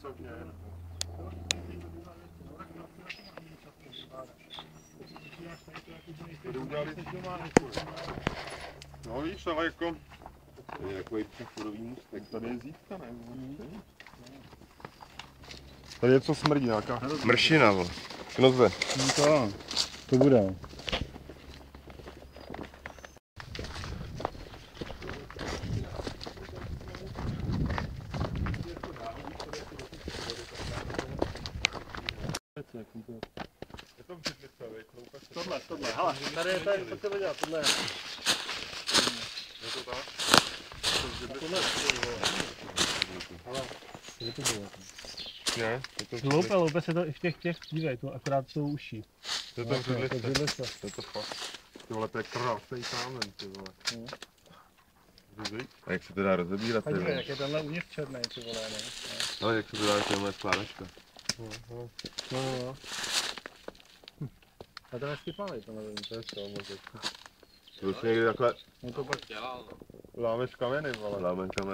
pracovně. No víš, ale jako... To je takový přechodový můstek. Tady je zítka, ne? Tady něco smrdí, nějaká... Mršina, vole. Knoze. To bude. Je to břidlice, vej, kloukač. Tohle, hele, tady je to, co chci dělat, tohle je. Je to tak? Ale, je to bylo. Ne, je to Loupe se to i v těch, dívej, to akorát jsou uší. Je to břidlice. Je to fakt. Ty vole, to je krásný kámen, ty vole. A jak se to dá rozebírat, A dívej, jak je tenhle uvnitř černý, ty vole, ne? ale jak se to dá, to je moje skládačka. No. A to hezky palej, to nevím, to je to možná. To už někdy takhle No to pak Lámeš kameny, vole. láme kamer.